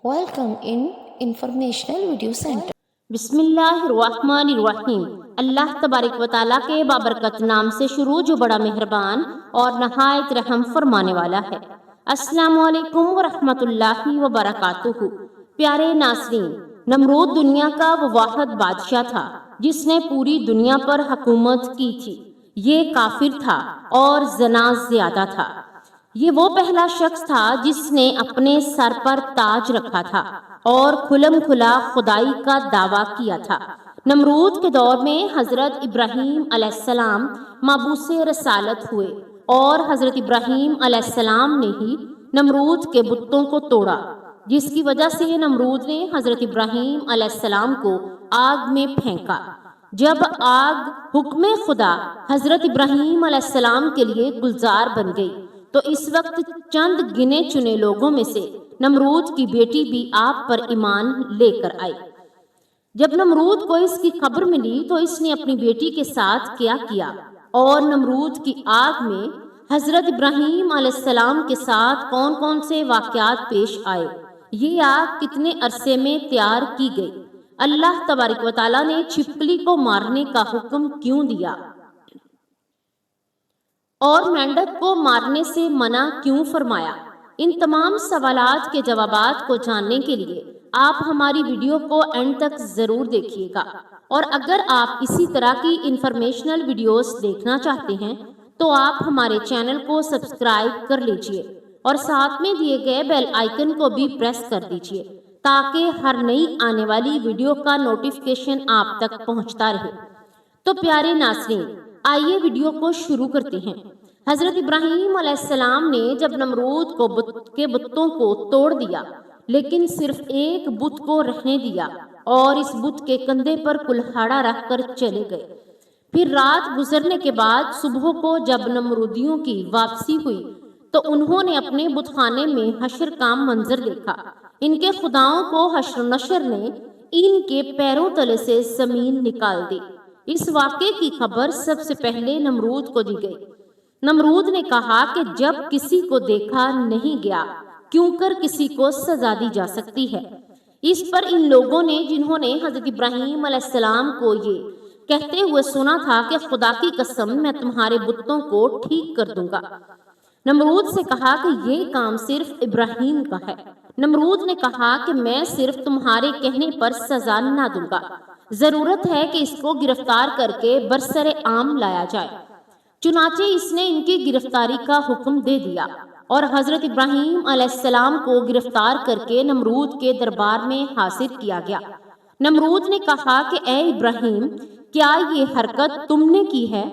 Welcome in Informational Video Center. بسم اللہ الرحمن الرحیم۔ اللہ تبارک و تعالیٰ کے بابرکت نام سے شروع جو بڑا مہربان اور نہایت رحم فرمانے والا ہے۔ السلام علیکم ورحمۃ اللہ وبرکاتہ۔ پیارے ناظرین، نمرود دنیا کا وہ واحد بادشاہ تھا جس نے پوری دنیا پر حکومت کی تھی۔ یہ کافر تھا اور زنا زیادہ تھا۔ یہ وہ پہلا شخص تھا جس نے اپنے سر پر تاج رکھا تھا اور کھلم کھلا خدائی کا دعویٰ کیا تھا۔ نمرود کے دور میں حضرت ابراہیم علیہ السلام مبعوث رسالت ہوئے اور حضرت ابراہیم علیہ السلام نے ہی نمرود کے بتوں کو توڑا، جس کی وجہ سے نمرود نے حضرت ابراہیم علیہ السلام کو آگ میں پھینکا۔ جب آگ حکم خدا حضرت ابراہیم علیہ السلام کے لیے گلزار بن گئی تو اس وقت چند گنے چنے لوگوں میں سے نمرود کی بیٹی بھی آپ پر ایمان لے کر آئی۔ جب نمرود کو اس کی خبر ملی تو اس نے اپنی بیٹی کے ساتھ کیا اور نمرود کی آگ میں حضرت ابراہیم علیہ السلام کے ساتھ کون کون سے واقعات پیش آئے، یہ آگ کتنے عرصے میں تیار کی گئی، اللہ تبارک و تعالیٰ نے چھپکلی کو مارنے کا حکم کیوں دیا اور مینڈک کو مارنے سے منع کیوں فرمایا، ان تمام سوالات کے جوابات کو جاننے کے لیے آپ ہماری ویڈیو کو اینڈ تک ضرور دیکھیے گا۔ اور اگر آپ اسی طرح کی انفارمیشنل ویڈیوز دیکھنا چاہتے ہیں تو آپ ہمارے چینل کو سبسکرائب کر لیجئے اور ساتھ میں دیے گئے بیل آئیکن کو بھی پریس کر دیجئے تاکہ ہر نئی آنے والی ویڈیو کا نوٹیفیکیشن آپ تک پہنچتا رہے۔ تو پیارے ناظرین، آئیے ویڈیو کو شروع کرتے ہیں۔ حضرت ابراہیم علیہ السلام نے جب نمرود کو بتوں کو توڑ دیا لیکن صرف ایک بت کو رہنے دیا اور اس بت کے کندھے پر کلہاڑا رکھ کر چلے گئے۔ پھر رات گزرنے کے بعد صبح کو جب نمرودیوں کی واپسی ہوئی تو انہوں نے اپنے بت خانے میں حشر کا منظر دیکھا۔ ان کے خداؤں کو حشر نشر نے ان کے پیروں تلے سے زمین نکال دی۔ اس واقعے کی خبر سب سے پہلے نمرود کو دی گئی۔ نمرود نے کہا کہ جب کسی کو دیکھا نہیں گیا کیوں کر کسی کو سزا دی جا سکتی ہے۔ اس پر ان لوگوں نے جنہوں نے حضرت ابراہیم علیہ السلام کو یہ کہتے ہوئے سنا تھا کہ خدا کی قسم میں تمہارے بتوں کو ٹھیک کر دوں گا، نمرود سے کہا کہ یہ کام صرف ابراہیم کا ہے۔ نمرود نے کہا کہ میں صرف تمہارے کہنے پر سزا نہ دوں گا، ضرورت ہے کہ اس کو گرفتار کر کے برسر عام لایا جائے۔ چنانچہ اس نے ان کی گرفتاری کا حکم دے دیا اور حضرت ابراہیم علیہ السلام کو گرفتار کر کے نمرود کے دربار میں حاضر کیا گیا۔ نمرود نے کہا کہ اے ابراہیم، کیا یہ حرکت تم نے کی ہے؟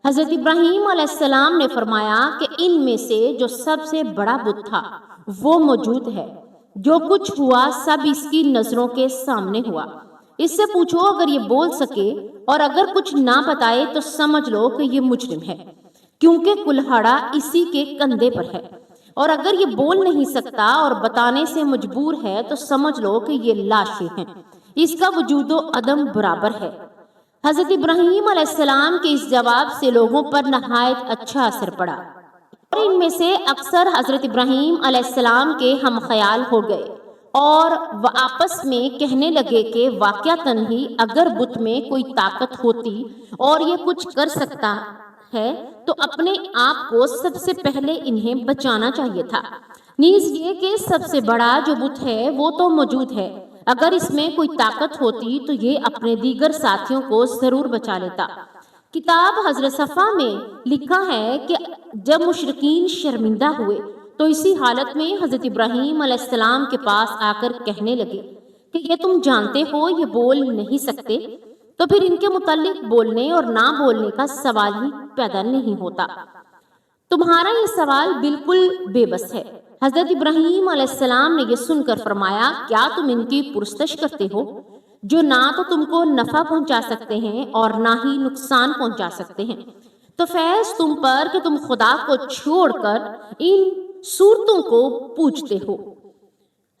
حضرت ابراہیم علیہ السلام نے فرمایا کہ ان میں سے جو سب سے بڑا بت تھا وہ موجود ہے، جو کچھ ہوا سب اس کی نظروں کے سامنے ہوا۔ اس سے پوچھو اگر یہ بول سکے اور اگر کچھ نہ بتائے تو سمجھ لو کہ یہ مجرم ہے، کیونکہ کلہاڑا اسی کے کندھے پر ہے، اور اگر یہ بول نہیں سکتا اور بتانے سے مجبور ہے تو سمجھ لو کہ یہ لاشیں ہیں، اس کا وجود و عدم برابر ہے۔ حضرت ابراہیم علیہ السلام کے اس جواب سے لوگوں پر نہایت اچھا اثر پڑا اور ان میں سے اکثر حضرت ابراہیم علیہ السلام کے ہم خیال ہو گئے اور وہ آپس میں کہنے لگے کہ واقعتاً ہی اگر بت میں کوئی طاقت ہوتی اور یہ کچھ کر سکتا ہے تو اپنے آپ کو سب سے پہلے انہیں بچانا چاہیے تھا، نیز یہ کہ سب سے بڑا جو بت ہے وہ تو موجود ہے، اگر اس میں کوئی طاقت ہوتی تو یہ اپنے دیگر ساتھیوں کو ضرور بچا لیتا۔ کتاب حضرت صفا میں لکھا ہے کہ جب مشرکین شرمندہ ہوئے تو اسی حالت میں حضرت ابراہیم علیہ السلام کے پاس آ کر کہنے لگے کہ یہ تم جانتے ہو یہ بول نہیں سکتے، تو پھر ان کے متعلق بولنے اور نہ بولنے کا سوال ہی پیدا نہیں ہوتا۔ تمہارا یہ سوال بالکل بے بس ہے۔ حضرت ابراہیم علیہ السلام نے یہ سن کر فرمایا، کیا تم ان کی پرستش کرتے ہو جو نہ تو تم کو نفع پہنچا سکتے ہیں اور نہ ہی نقصان پہنچا سکتے ہیں؟ تو فیض تم پر کہ تم خدا کو چھوڑ کر ان صورتوں کو پوجتے ہو۔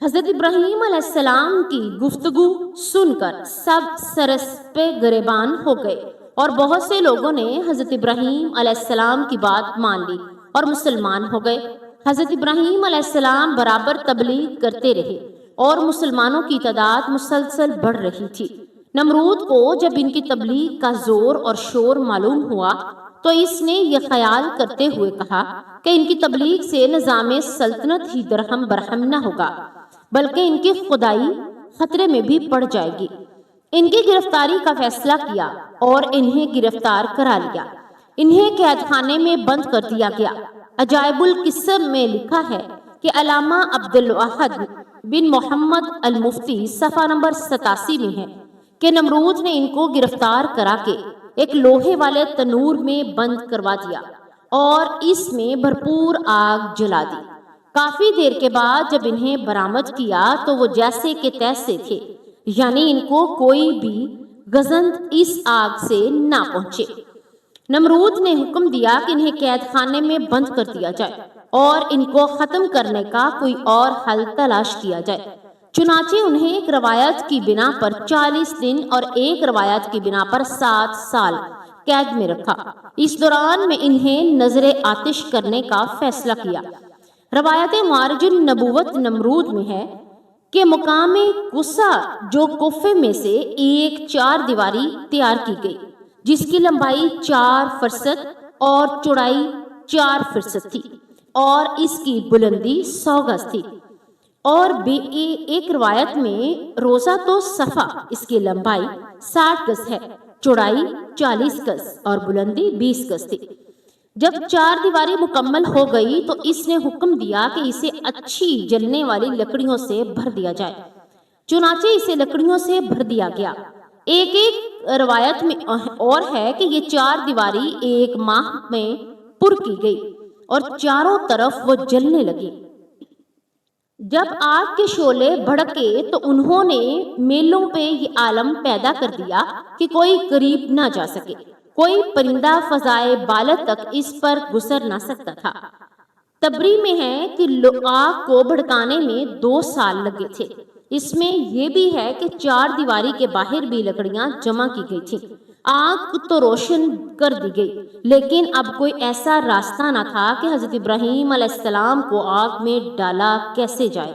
حضرت ابراہیم علیہ السلام کی گفتگو سن کر سب سرس پہ گریبان ہو گئے اور بہت سے لوگوں نے حضرت ابراہیم علیہ السلام کی بات مان لی اور مسلمان ہو گئے۔ حضرت ابراہیم علیہ السلام برابر تبلیغ کرتے رہے اور مسلمانوں کی تعداد مسلسل بڑھ رہی تھی۔ نمرود کو جب ان کی تبلیغ کا زور اور شور معلوم ہوا تو اس نے یہ خیال کرتے ہوئے کہا کہ ان کی تبلیغ سے نظام سلطنت ہی درہم برہم نہ ہوگا بلکہ ان کی خدائی خطرے میں بھی پڑ جائے گی۔ ان کی گرفتاری کا فیصلہ کیا اور انہیں گرفتار کرا لیا۔ انہیں قید خانے میں بند کر دیا گیا۔ عجائب القصہ میں لکھا ہے کہ علامہ عبد الواحد بن محمد المفتی صفحہ نمبر 87 میں ہے کہ نمرود نے ان کو گرفتار کرا کے ایک لوہے والے تنور میں بند کروا دیا اور اس میں بھرپور آگ جلا دی۔ کافی دیر کے بعد جب انہیں برآمد کیا تو وہ جیسے کہ تیسے تھے، یعنی ان کو کوئی بھی گزند اس آگ سے نہ پہنچے۔ نمرود نے حکم دیا کہ انہیں قید خانے میں بند کر دیا جائے اور ان کو ختم کرنے کا کوئی اور حل تلاش کیا جائے۔ چنانچہ انہیں ایک روایت کی بنا پر 40 دن اور ایک روایت کی بنا پر 7 سال قید میں رکھا۔ اس دوران میں انہیں نظر آتش کرنے کا فیصلہ کیا۔ روایت معارج النبوت نمرود میں ہے کہ مقام قصہ جو کوفے میں سے ایک 4 دیواری تیار کی گئی جس کی لمبائی 4 فرسخ اور چوڑائی 4 فرسخ تھی اور اس کی بلندی 100 گز تھی، اور ایک روایت میں روزہ تو صفا اس کی لمبائی 60 گز ہے، چوڑائی 40 گز اور بلندی 20 گز تھی۔ جب 4 دیواری مکمل ہو گئی تو اس نے حکم دیا کہ اسے اچھی جلنے والی لکڑیوں سے بھر دیا جائے۔ چنانچہ اسے لکڑیوں سے بھر دیا گیا۔ ایک روایت میں اور ہے کہ یہ 4 دیواری 1 ماہ میں پر کی گئی اور چاروں طرف وہ جلنے لگی۔ جب آگ کے شعلے بھڑکے تو انہوں نے میلوں پہ یہ عالم پیدا کر دیا کہ کوئی قریب نہ جا سکے، کوئی پرندہ فضائے بالا تک اس پر گزر نہ سکتا تھا۔ تبری میں ہے کہ آگ کو بھڑکانے میں 2 سال لگے تھے۔ اس میں یہ بھی ہے کہ 4 دیواری کے باہر بھی لکڑیاں جمع کی گئی تھیں۔ آگ تو روشن کر دی گئی لیکن اب کوئی ایسا راستہ نہ تھا کہ حضرت ابراہیم علیہ السلام کو آگ میں ڈالا کیسے جائے،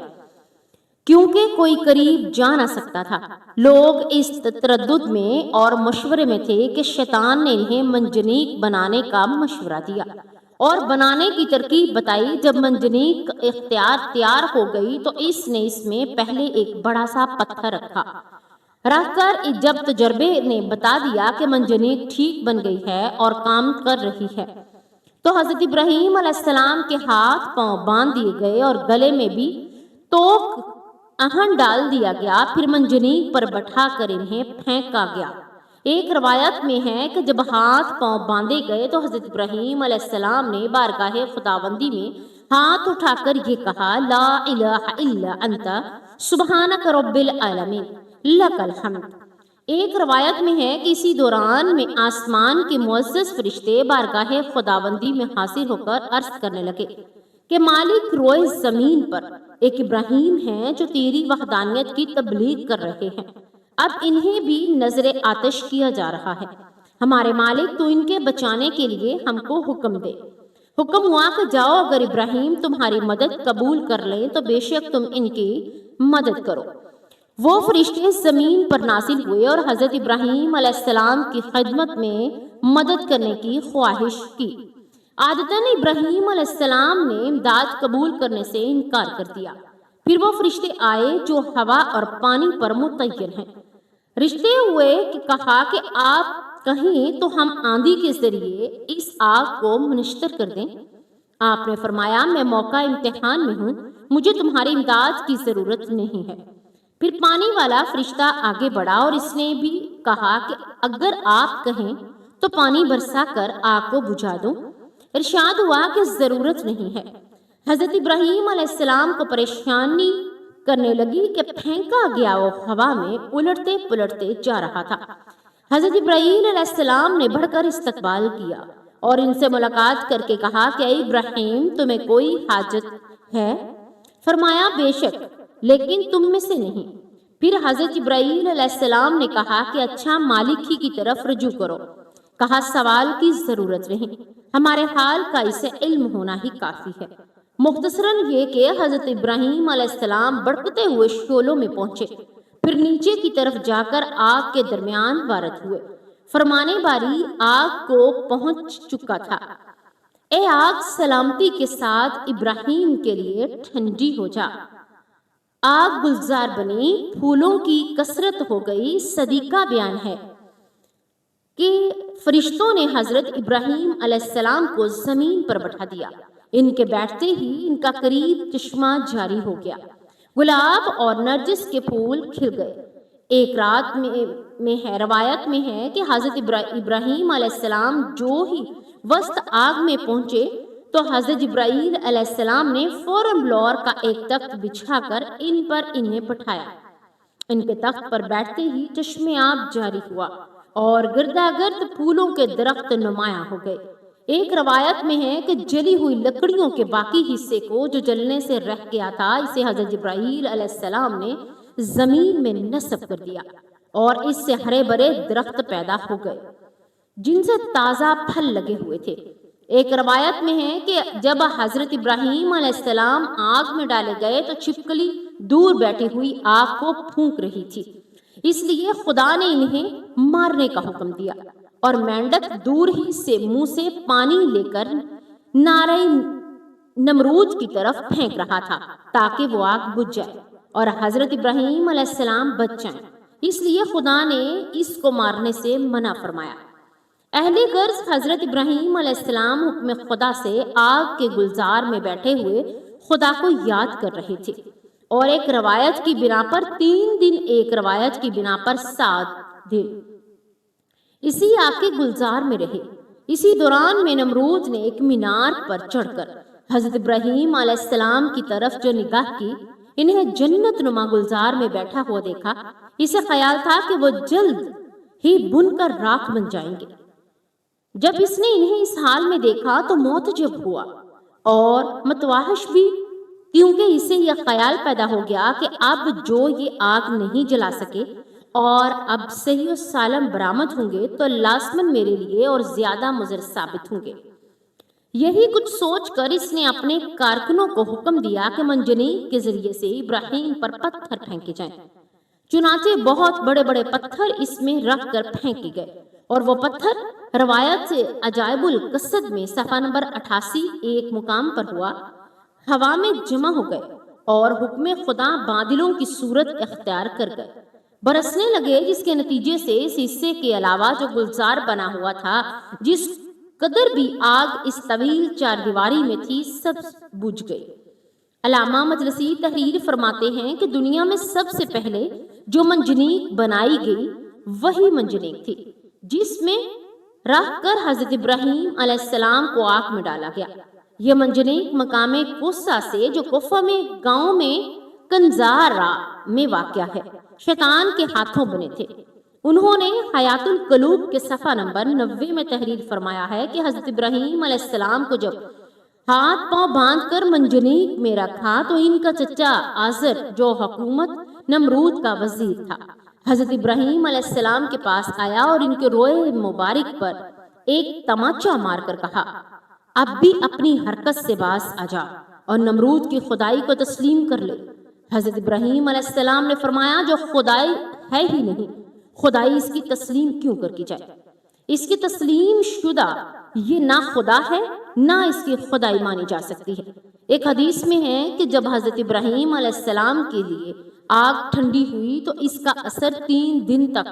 کیونکہ کوئی قریب جا نہ سکتا تھا۔ لوگ اس تردد میں اور مشورے میں تھے کہ شیطان نے انہیں منجنیق بنانے کا مشورہ دیا اور بنانے کی ترکیب بتائی۔ جب منجنیق تیار ہو گئی تو اس نے اس میں پہلے ایک بڑا سا پتھر رکھ کر جب تجربے نے بتا دیا کہ منجنیق ٹھیک بن گئی ہے اور کام کر رہی ہے تو حضرت ابراہیم علیہ السلام کے ہاتھ پاؤں باندھ دیے گئے اور گلے میں بھی توک اہن ڈال دیا گیا، پھر منجنیق پر بٹھا کر انہیں پھینکا گیا۔ ایک روایت میں ہے کہ جب ہاتھ پاؤں باندھے گئے تو حضرت ابراہیم علیہ السلام نے بارگاہ خداوندی میں ہاتھ اٹھا کر یہ کہا، لا الہ الا انت سبحانک رب العالمین لک الحمد۔ ایک روایت میں ہے کہ اسی دوران میں آسمان کے معزز فرشتے بارگاہ خداوندی میں حاضر ہو کر عرض کرنے لگے کہ مالک روئے زمین پر ایک ابراہیم ہیں جو تیری وحدانیت کی تبلیغ کر رہے ہیں، اب انہیں بھی نظر آتش کیا جا رہا ہے۔ ہمارے مالک تو ان کے بچانے کے لیے ہم کو حکم دے۔ حکم ہوا کہ جاؤ، اگر ابراہیم تمہاری مدد قبول کر لیں تو بے شک تم ان کی مدد کرو۔ وہ فرشتے زمین پر نازل ہوئے اور حضرت ابراہیم علیہ السلام کی خدمت میں مدد کرنے کی خواہش کی۔ عادتاً ابراہیم علیہ السلام نے امداد قبول کرنے سے انکار کر دیا۔ پھر وہ فرشتے آئے جو ہوا اور پانی پر متعین ہیں۔ رشتے ہوئے کہ کہا کہ آپ کہیں تو ہم آندھی کے ذریعے اس آگ کو منشتر کر دیں۔ آپ نے فرمایا، میں موقع امتحان میں ہوں، مجھے تمہاری امداد کی ضرورت نہیں ہے۔ پھر پانی والا فرشتہ آگے بڑھا اور اس نے بھی کہا کہ اگر آپ کہیں تو پانی برسا کر آگ کو بجھا دوں۔ ارشاد ہوا کہ ضرورت نہیں ہے۔ حضرت ابراہیم علیہ السلام کو پریشانی کرنے لگی کہ پھینکا گیا وہ ہوا میں الٹتے پلٹتے جا رہا تھا۔ حضرت ابراہیم علیہ السلام نے بڑھ کر استقبال کیا اور ان سے ملاقات کر کے کہا کہ اے ابراہیم، تمہیں کوئی حاجت ہے؟ فرمایا، بے شک، لیکن تم میں سے نہیں۔ پھر حضرت ابراہیم علیہ السلام نے کہا کہ اچھا، مالک ہی کی طرف رجوع کرو۔ کہا، سوال کی ضرورت نہیں، ہمارے حال کا اسے علم ہونا ہی کافی ہے۔ مختصراً یہ کہ حضرت ابراہیم علیہ السلام بڑکتے ہوئے شعلوں میں پہنچے، پھر نیچے کی طرف جا کر آگ کے درمیان وارد ہوئے۔ فرمانے باری آگ کو پہنچ چکا تھا، اے آگ سلامتی کے ساتھ ابراہیم کے لیے ٹھنڈی ہو جا۔ آگ گلزار بنی، پھولوں کی کثرت ہو گئی۔ صدیقہ بیان ہے کہ فرشتوں نے حضرت ابراہیم علیہ السلام کو زمین پر بٹھا دیا۔ ان کے بیٹھتے ہی ان کا قریب چشمہ جاری ہو گیا، گلاب اور نرجس کے پھول کھل گئے۔ ایک رات روایت میں ہے کہ حضرت ابراہیم علیہ السلام جو ہی وسط آگ میں پہنچے تو حضرت جبرائیل علیہ السلام نے فوراً بلور کا ایک تخت بچھا کر ان پر انہیں بٹھایا۔ ان کے تخت پر بیٹھتے ہی چشمے آب جاری ہوا اور گرداگرد پھولوں کے درخت نمایاں ہو گئے۔ ایک روایت میں ہے کہ جلی ہوئی لکڑیوں کے باقی حصے کو جو جلنے سے رہ گیا تھا، اسے حضرت جبرائیل علیہ السلام نے زمین میں نصب کر دیا اور اس سے ہرے بھرے درخت پیدا ہو گئے جن سے تازہ پھل لگے ہوئے تھے۔ ایک روایت میں ہے کہ جب حضرت ابراہیم علیہ السلام آگ میں ڈالے گئے تو چھپکلی دور بیٹھی ہوئی آگ کو پھونک رہی تھی، اس لیے خدا نے انہیں مارنے کا حکم دیا، اور مینڈک دور ہی سے منہ سے پانی لے کر نارے نمرود کی طرف پھینک رہا تھا تاکہ وہ آگ بجھ جائے اور حضرت ابراہیم علیہ السلام بچ جائیں، اس لیے خدا نے اس کو مارنے سے منع فرمایا۔ اہل غرض حضرت ابراہیم علیہ السلام حکم خدا سے آگ کے گلزار میں بیٹھے ہوئے خدا کو یاد کر رہے تھے، اور ایک روایت کی بنا پر 3 دن، ایک روایت کی بنا پر 7 دن اسی آگ کے گلزار میں رہے۔ اسی دوران میں نمرود نے ایک مینار پر چڑھ کر حضرت ابراہیم علیہ السلام کی طرف جو نگاہ کی، انہیں جنت نما گلزار میں بیٹھا ہوا دیکھا۔ اسے خیال تھا کہ وہ جلد ہی بن کر راکھ بن جائیں گے۔ جب اس نے انہیں اس حال میں دیکھا تو معتجب ہوا اور متوحش بھی، کیونکہ اسے یہ خیال پیدا ہو گیا کہ اب جو یہ آگ نہیں جلا سکے اور اب صحیح و سالم برآمد ہوں گے تو لازماً میرے لیے اور زیادہ مضر ثابت ہوں گے۔ یہی کچھ سوچ کر اس نے اپنے کارکنوں کو حکم دیا کہ منجنیق کے ذریعے سے ابراہیم پر پتھر پھینکے جائیں۔ چنانچہ بہت بڑے بڑے پتھر اس میں رکھ کر پھینکے گئے، اور وہ پتھر روایت سے عجائب القصد میں صفحہ نمبر 88 ایک مقام پر ہوا، ہوا میں جمع ہو گئے اور حکم خدا بادلوں کی صورت اختیار کر گئے، برسنے لگے، جس کے نتیجے سے اس حصے کے علاوہ جو گلزار بنا ہوا تھا، جس قدر بھی آگ اس طویل 4 دیواری میں تھی، سب بجھ گئی۔ علامہ مجلسی تحریر فرماتے ہیں کہ دنیا میں سب سے پہلے جو منجنیق بنائی گئی وہی منجنیق تھی جس میں رکھ کر حضرت ابراہیم علیہ السلام کو آگ میں ڈالا گیا۔ یہ منجنیق مقام کوسا سے جو کوفہ میں گاؤں میں کنزارا میں واقع ہے، شیطان کے ہاتھوں بنے تھے۔ انہوں نے حیات القلوب کے صفحہ نمبر 90 میں تحریر فرمایا ہے کہ حضرت ابراہیم علیہ السلام کو جب ہاتھ پاؤں باندھ کر منجنیق میں رکھا تو ان کا چچا آزر جو حکومت نمرود کا وزیر تھا، حضرت ابراہیم علیہ السلام کے پاس آیا اور ان کے روئے مبارک پر ایک تماچا مار کر کہا، اب بھی اپنی حرکت سے باز آ جا اور نمرود کی خدائی کو تسلیم کر لے۔ حضرت ابراہیم علیہ السلام نے فرمایا، جو خدائی ہے ہی نہیں، خدائی اس کی تسلیم کیوں کر کی جائے؟ اس کی تسلیم شدہ یہ نہ خدا ہے نہ اس کی خدائی مانی جا سکتی ہے۔ ایک حدیث میں ہے کہ جب حضرت ابراہیم علیہ السلام کے لیے آگ ٹھنڈی ہوئی تو اس کا اثر 3 دن تک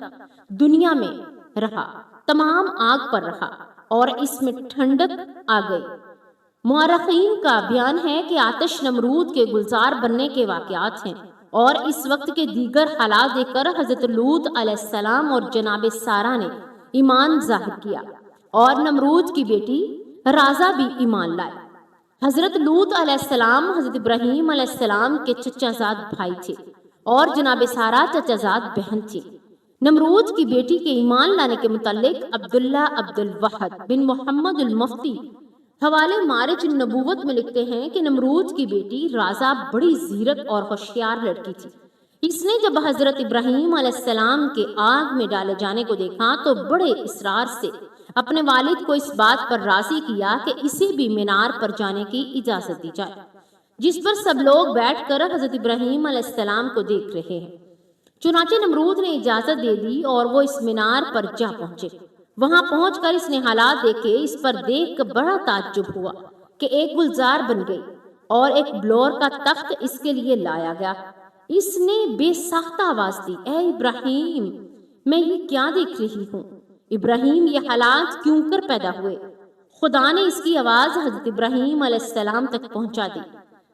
دنیا میں رہا، تمام آگ پر رہا اور اس میں ٹھنڈک آ گئی۔ مورخین کا بیان ہے کہ آتش نمرود کے گلزار بننے کے واقعات ہیں، اور اس وقت کے دیگر حالات دیکھ کر حضرت لوط علیہ السلام اور جناب سارہ نے ایمان ظاہر کیا، اور نمرود کی بیٹی رازا بھی ایمان لائے۔ حضرت لوط علیہ السلام حضرت ابراہیم علیہ السلام کے چچا زاد بھائی تھے اور جناب سارہ چچا زاد بہن تھی۔ نمرود کی بیٹی کے ایمان لانے کے متعلق عبداللہ عبد الوحد بن محمد المفتی حوالے معرج النبوت میں لکھتے ہیں کہ نمرود کی بیٹی رازا بڑی زیرک اور ہوشیار لڑکی تھی۔ اس نے جب حضرت ابراہیم علیہ السلام کے آگ میں ڈالے جانے کو دیکھا تو بڑے اصرار سے اپنے والد کو اس بات پر راضی کیا کہ اسے بھی مینار پر جانے کی اجازت دی جائے۔ جس پر سب لوگ بیٹھ کر حضرت ابراہیم علیہ السلام کو دیکھ رہے ہیں۔ چنانچہ نمرود نے اجازت دے دی اور وہ اس مینار پر جا پہنچے۔ وہاں پہنچ کر اس نے حالات دیکھے۔ اس پر دیکھ کر بڑا تعجب ہوا کہ ایک گلزار بن گئی اور ایک بلور کا تخت اس کے لیے لایا گیا۔ اس نے بے ساختہ آواز دی، اے ابراہیم، میں یہ کیا دیکھ رہی ہوں؟ ابراہیم، یہ حالات کیوں کر پیدا ہوئے؟ خدا نے اس کی آواز حضرت ابراہیم علیہ السلام تک پہنچا دی۔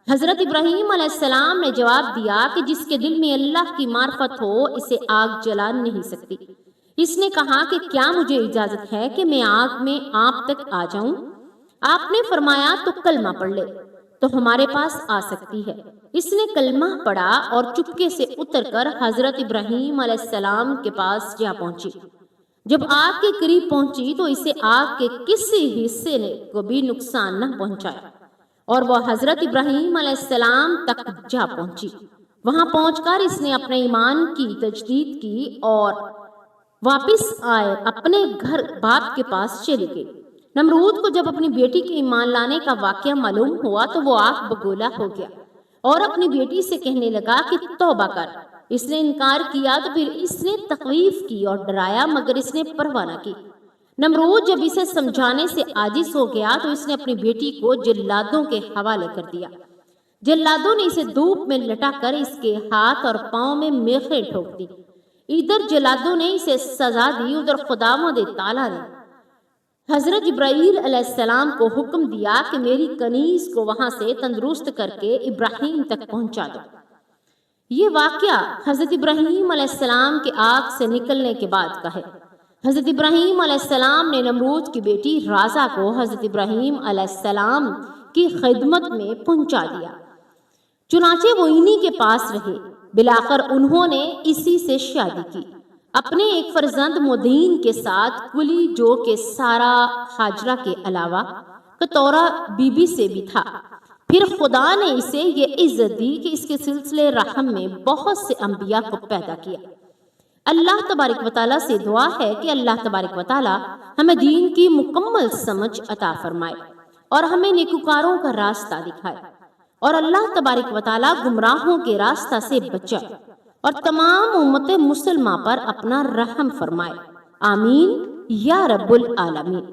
حضرت ابراہیم علیہ السلام نے جواب دیا کہ جس کے دل میں اللہ کی معرفت ہو اسے آگ جلا نہیں سکتی۔ اس نے کہا کہ کیا مجھے اجازت ہے کہ میں آگ میں آپ تک آ جاؤں؟ آپ نے فرمایا تو کلمہ پڑھ لے تو ہمارے پاس آ سکتی ہے۔ اس نے کلمہ پڑھا اور چپکے سے اتر کر حضرت ابراہیم علیہ السلام کے پاس جا پہنچی۔ جب آگ کے قریب پہنچی تو اسے آگ کے کسی حصے نے کو بھی نقصان نہ پہنچایا اور وہ حضرت ابراہیم علیہ السلام تک جا پہنچی۔ وہاں پہنچ کر اس نے اپنے ایمان کی تجدید کی اور واپس آئے اپنے گھر باپ کے پاس چلی گئی۔ نمرود کو جب اپنی بیٹی کے ایمان لانے کا واقعہ معلوم ہوا تو وہ آگ بگولا ہو گیا اور اپنی بیٹی سے کہنے لگا کہ توبہ کر۔ اس نے انکار کیا تو پھر اس نے تخویف کی اور ڈرایا، مگر اس نے پرواہ نہ کی۔ نمرود جب اسے سمجھانے سے عاجز ہو گیا تو اس نے اپنی بیٹی کو جلادوں کے حوالے کر دیا۔ جلادوں نے اسے دھوپ میں لٹا کر اس کے ہاتھ اور پاؤں میں میخیں ٹھوک دی۔ ادھر جلادوں نے اسے سزا دی، ادھر خداوند تعالیٰ نے حضرت جبرائیل علیہ السلام کو حکم دیا کہ میری کنیز کو وہاں سے تندرست کر کے ابراہیم تک پہنچا دو۔ یہ واقعہ حضرت ابراہیم علیہ السلام کے آگ سے نکلنے کے بعد کا ہے۔ حضرت ابراہیم علیہ السلام نے نمرود کی بیٹی رازا کو حضرت ابراہیم علیہ السلام کی خدمت میں پہنچا دیا۔ چنانچہ وہ انہی کے پاس رہے۔ بلاخر انہوں نے اسی سے شادی کی، اپنے ایک فرزند مدین کے ساتھ، کلی جو کہ سارا ہاجرہ کے علاوہ کتورہ بی بی سے بھی تھا۔ پھر خدا نے اسے یہ عزت دی کہ اس کے سلسلے رحم میں بہت سے انبیاء کو پیدا کیا۔ اللہ تبارک و تعالیٰ سے دعا ہے کہ اللہ تبارک و تعالیٰ ہمیں دین کی مکمل سمجھ عطا فرمائے اور ہمیں نیکوکاروں کا راستہ دکھائے، اور اللہ تبارک و تعالیٰ گمراہوں کے راستہ سے بچائے اور تمام امت مسلمہ پر اپنا رحم فرمائے۔ آمین یا رب العالمین۔